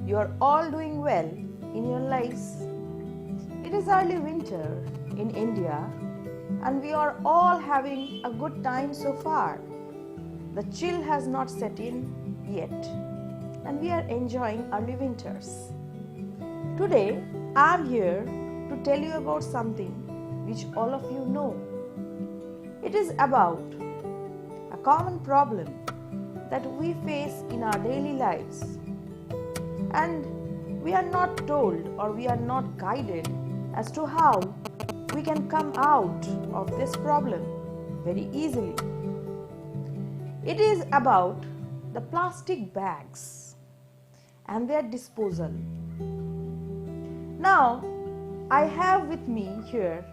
you are all doing well in your lives. It is early winter in India and we are all having a good time so far. The chill has not set in yet and we are enjoying early winters. Today I am here to tell you about something which all of you know. It is about a common problem that we face in our daily lives, and we are not told or we are not guided as to how we can come out of this problem very easily. It is about the plastic bags and their disposal. Now, I have with me here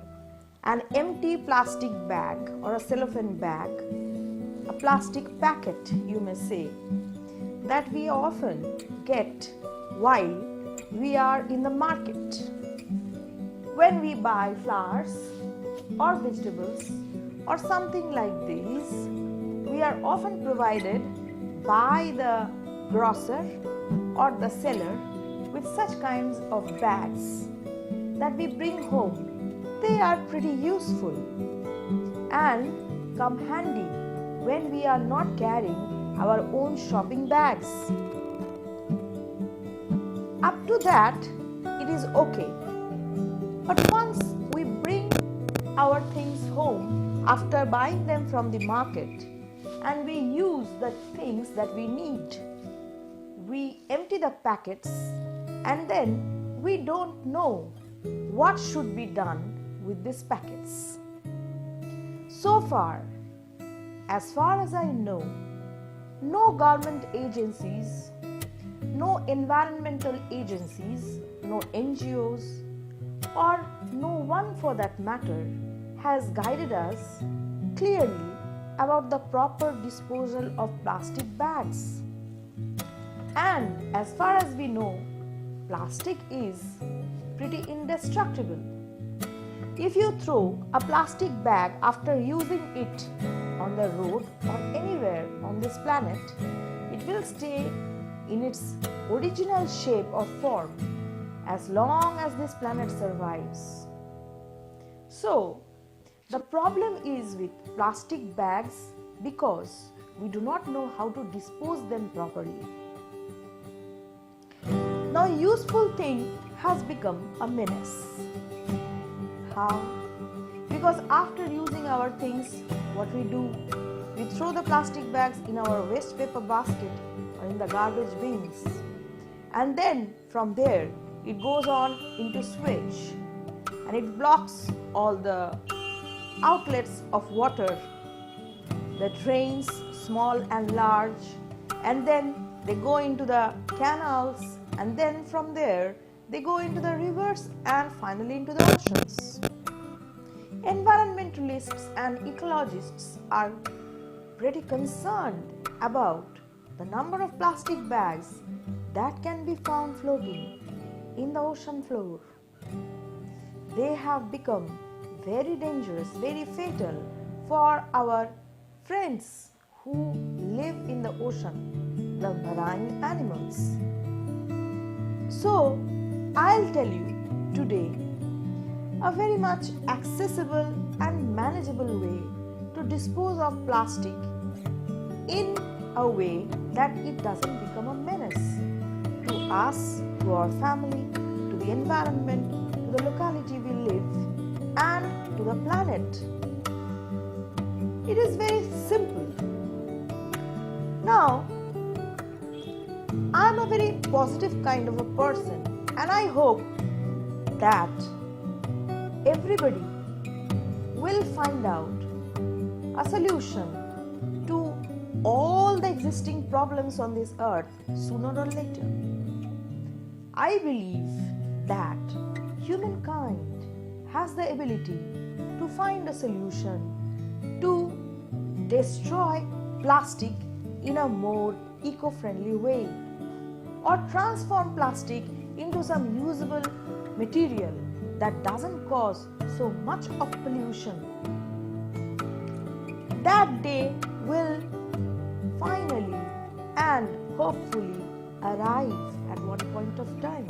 an empty plastic bag or a cellophane bag, a plastic packet you may say, that we often get while we are in the market. When we buy flowers or vegetables or something like these, we are often provided by the grocer or the seller with such kinds of bags that we bring home. They are pretty useful and come handy when we are not carrying our own shopping bags. Up to that, it is okay. But once we bring our things home after buying them from the market and we use the things that we need, we empty the packets and then we don't know what should be done with these packets. So far as I know, no government agencies, no environmental agencies, no NGOs, or no one for that matter has guided us clearly about the proper disposal of plastic bags. And as far as we know, plastic is pretty indestructible. If you throw a plastic bag after using it on the road or anywhere on this planet, it will stay in its original shape or form as long as this planet survives. So, the problem is with plastic bags because we do not know how to dispose them properly. Now, useful thing has become a menace. How? Because after using our things, what we do? We throw the plastic bags in our waste paper basket or in the garbage bins. And then from there, it goes on into sewage and it blocks all the outlets of water, the drains, small and large, and then they go into the canals, and then from there they go into the rivers and finally into the oceans. Environmentalists and ecologists are pretty concerned about the number of plastic bags that can be found floating in the ocean floor. They have become very dangerous, very fatal for our friends who live in the ocean, the marine animals. So, I'll tell you today a very much accessible and manageable way to dispose of plastic in a way that it doesn't become a menace to us, to our family, to the environment, to the locality we live, and to the planet. It is very simple. Now, I am a very positive kind of a person, and I hope that everybody will find out a solution to all the existing problems on this earth sooner or later. I believe that humankind has the ability to find a solution to destroy plastic in a more eco-friendly way or transform plastic into some usable material that doesn't cause so much of pollution. That day will finally and hopefully arrive at one point of time.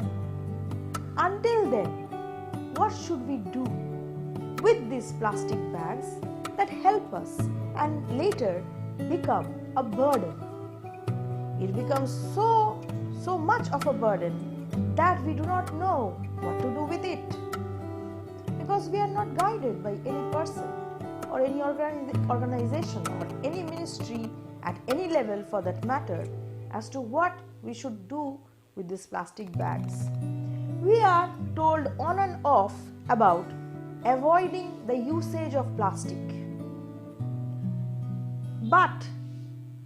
Until then, what should we do with these plastic bags that help us and later become a burden? It becomes so much of a burden that we do not know what to do with it, because we are not guided by any person or any organization or any ministry at any level for that matter as to what we should do with these plastic bags. We are told on and off about avoiding the usage of plastic. But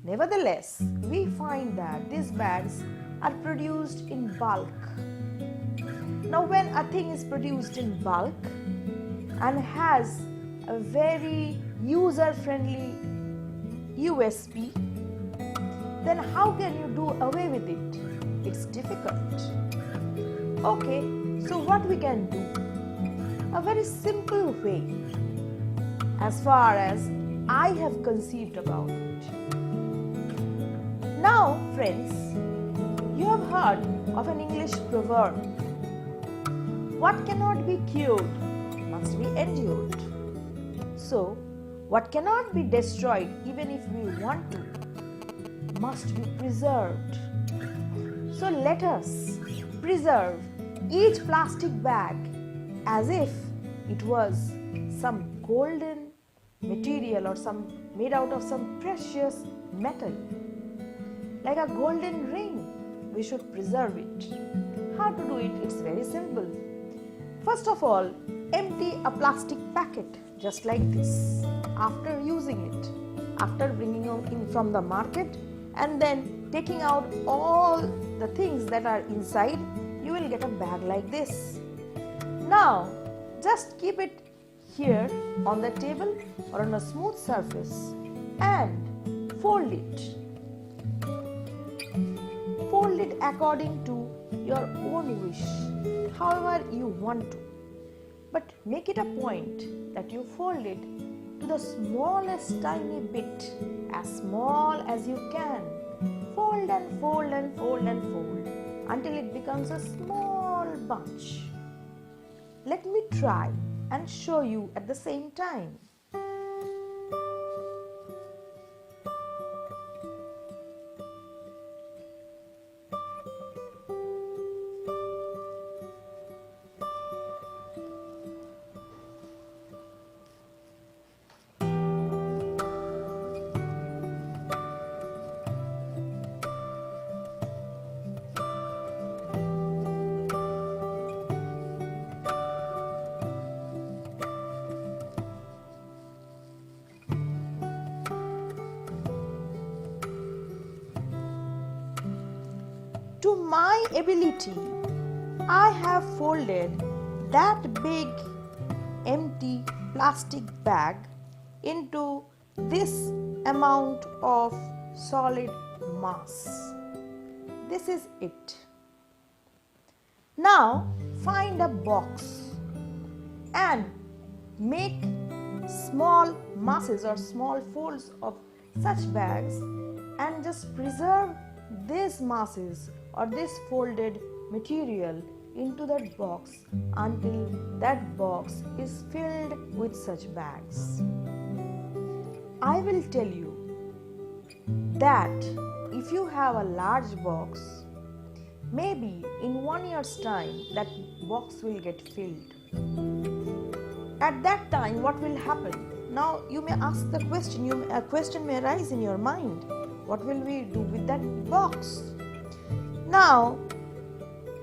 nevertheless, we find that these bags are produced in bulk. Now, when a thing is produced in bulk and has a very user-friendly USP, then how can you do away with it? It's difficult. Okay, so what we can do? A very simple way, as far as I have conceived about it. Now, friends, you have heard of an English proverb: what cannot be cured must be endured. So, what cannot be destroyed, even if we want to, must be preserved. So let us preserve each plastic bag as if it was some golden material or made out of some precious metal. Like a golden ring, we should preserve it. How to do it? It's very simple. First of all, empty a plastic packet just like this after using it, after bringing it in from the market, and then taking out all the things that are inside, you will get a bag like this. Now, just keep it here on the table or on a smooth surface and fold it. Fold it according to your own wish, however you want to. But make it a point that you fold it to the smallest tiny bit, as small as you can. Fold and fold and fold and fold until it becomes a small bunch. Let me try and show you at the same time. To my ability, I have folded that big empty plastic bag into this amount of solid mass. This is it. Now find a box and make small masses or small folds of such bags and just preserve these masses or this folded material into that box until that box is filled with such bags. I will tell you that if you have a large box, maybe in 1 year's time that box will get filled. At that time, what will happen? Now you may ask the question, a question may arise in your mind. What will we do with that box? Now,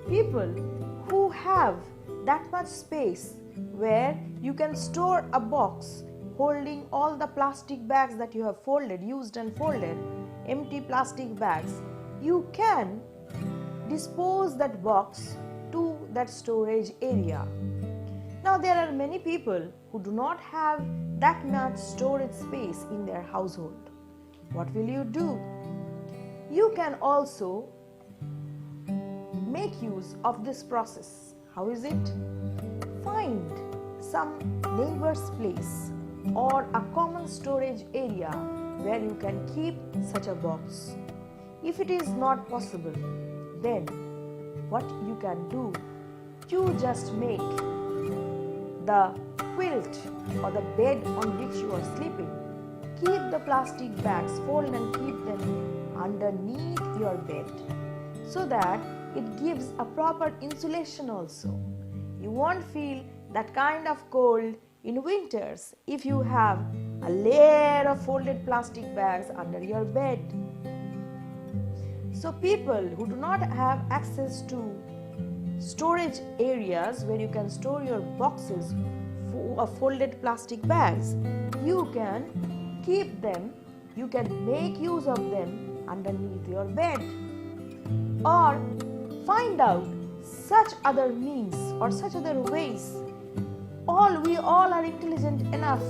people who have that much space where you can store a box holding all the plastic bags that you have folded, used and folded, empty plastic bags, you can dispose that box to that storage area. Now, there are many people who do not have that much storage space in their household. What will you do? You can also make use of this process. How is it? Find some neighbor's place or a common storage area where you can keep such a box. If it is not possible, then what you can do. You just make the quilt or the bed on which you are sleeping. Keep the plastic bags, fold and keep them underneath your bed so that it gives a proper insulation also. You won't feel that kind of cold in winters if you have a layer of folded plastic bags under your bed. So people who do not have access to storage areas where you can store your boxes of folded plastic bags, you can keep them, you can make use of them underneath your bed, or find out such other means or such other ways. We all are intelligent enough.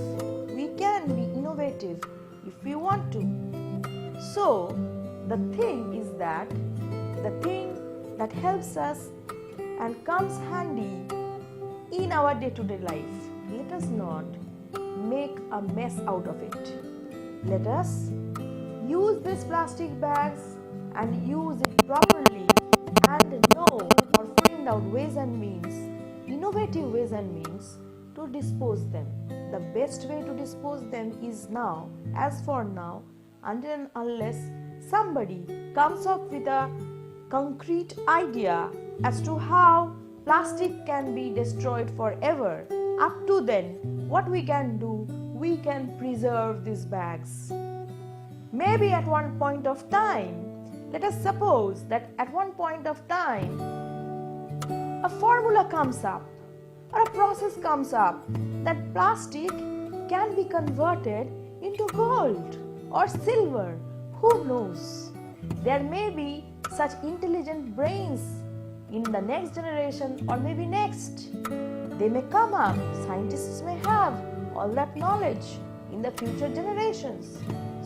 We can be innovative if we want to. So the thing is that the thing that helps us and comes handy in our day-to-day life, let us not make a mess out of it. Let us use these plastic bags and use it properly and know or find out ways and means, innovative ways and means to dispose them. The best way to dispose them is now, as for now, until and unless somebody comes up with a concrete idea as to how plastic can be destroyed forever. Up to then, what we can do, we can preserve these bags. Maybe at one point of time, let us suppose that at one point of time, a formula comes up or a process comes up that plastic can be converted into gold or silver. Who knows? There may be such intelligent brains in the next generation or maybe next. They may come up, scientists may have all that knowledge in the future generations.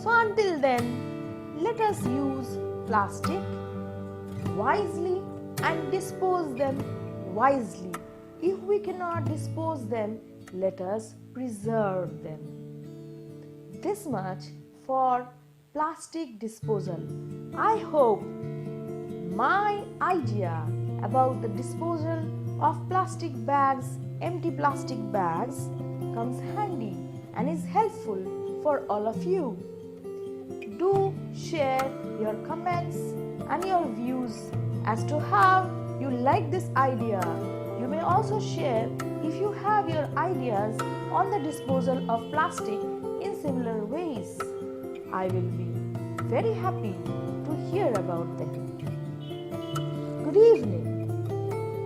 So until then, let us use plastic wisely and dispose them wisely. If we cannot dispose them, let us preserve them. This much for plastic disposal. I hope my idea about the disposal of plastic bags, empty plastic bags, comes handy and is helpful for all of you. Do share your comments and your views as to how you like this idea. You may also share if you have your ideas on the disposal of plastic in similar ways. I will be very happy to hear about them. Good evening.